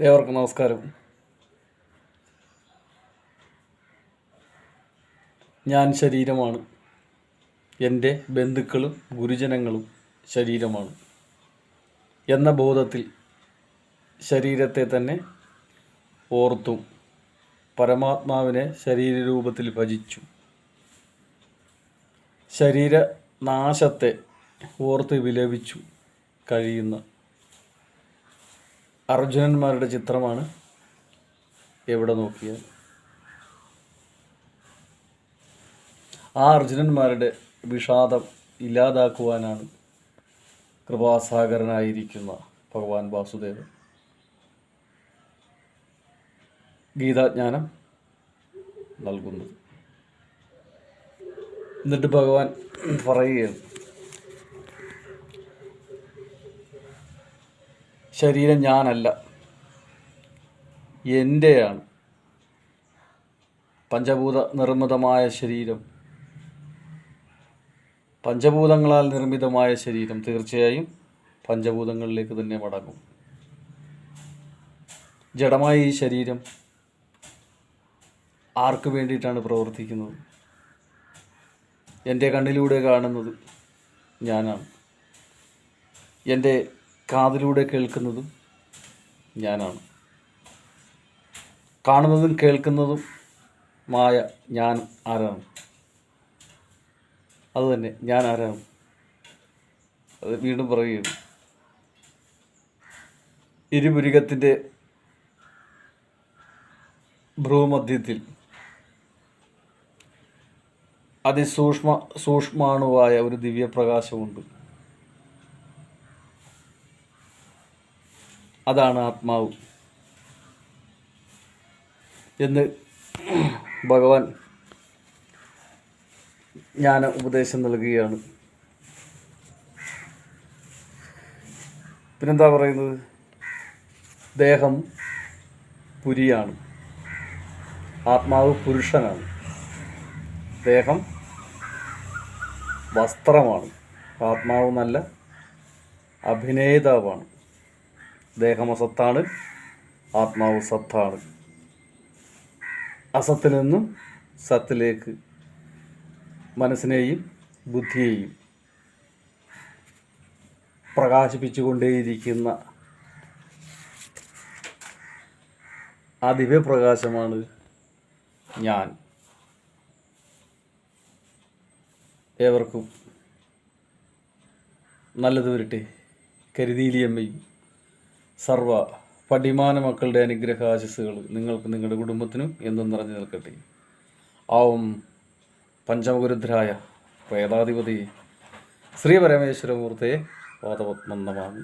ഏവർക്കും നമസ്കാരം. ഞാൻ ശരീരമാണ്, എൻ്റെ ബന്ധുക്കളും ഗുരുജനങ്ങളും ശരീരമാണ് എന്ന ബോധത്തിൽ ശരീരത്തെ തന്നെ ഓർത്തും പരമാത്മാവിനെ ശരീരരൂപത്തിൽ ഭജിച്ചു ശരീരനാശത്തെ ഓർത്ത് വിലപിച്ചു കഴിയുന്ന അർജുനന്മാരുടെ ചിത്രമാണ് എവിടെ നോക്കിയാൽ. ആ അർജുനന്മാരുടെ വിഷാദം ഇല്ലാതാക്കുവാനാണ് കൃപാസാഗരനായിരിക്കുന്ന ഭഗവാൻ വാസുദേവൻ ഗീതാജ്ഞാനം നൽകുന്നത്. എന്നിട്ട് ഭഗവാൻ പറയുകയാണ്, ശരീരം ഞാനല്ല, എൻ്റെയാണ്. പഞ്ചഭൂത നിർമ്മിതമായ ശരീരം, പഞ്ചഭൂതങ്ങളാൽ നിർമ്മിതമായ ശരീരം തീർച്ചയായും പഞ്ചഭൂതങ്ങളിലേക്ക് തന്നെ മടങ്ങും. ജഡമായ ഈ ശരീരം ആർക്ക് വേണ്ടിയിട്ടാണ് പ്രവർത്തിക്കുന്നത്? എൻ്റെ കണ്ണിലൂടെ കാണുന്നത് ഞാനാണ്, എൻ്റെ കാതിലൂടെ കേൾക്കുന്നതും ഞാനാണ്, കാണുന്നതും കേൾക്കുന്നതും മായ ഞാൻ ആരാണ്? അതുതന്നെ ഞാൻ ആരാണ്? അത് വീണ്ടും പറയുകയാണ്, ഇരുപുരികത്തിൻ്റെ ഭ്രൂമധ്യത്തിൽ സൂക്ഷ്മാണുവായ ഒരു ദിവ്യപ്രകാശമുണ്ട്. അതാണ് ആത്മാവ് എന്ന് ഭഗവാൻ ജ്ഞാന ഉപദേശം നൽകുകയാണ്. പിന്നെന്താ പറയുന്നത്? ദേഹം പുരിയാണ്, ആത്മാവ് പുരുഷനാണ്. ദേഹം വസ്ത്രമാണ്, ആത്മാവ് നല്ല അഭിനേതാവാണ്. ദേഹം അസത്താണ്, ആത്മാവ് സത്താണ്. അസത്തിൽ നിന്നും സത്തിലേക്ക് മനസ്സിനെയും ബുദ്ധിയെയും പ്രകാശിപ്പിച്ചുകൊണ്ടേയിരിക്കുന്ന ആ ദിവ്യപ്രകാശമാണ് ഞാൻ. ഏവർക്കും നല്ലത് വരട്ടെ. കരുതീലിയമ്മയും സർവ പടിമാന മക്കളുടെ അനുഗ്രഹാശിസ്സുകൾ നിങ്ങൾക്കും നിങ്ങളുടെ കുടുംബത്തിനും എന്നും നിറഞ്ഞു നിൽക്കട്ടെ. ആവും പഞ്ചമഗുരുദ്രായ വേദാധിപതി ശ്രീ പരമേശ്വരമൂർത്തയെ പാദപത്മം നമാമി.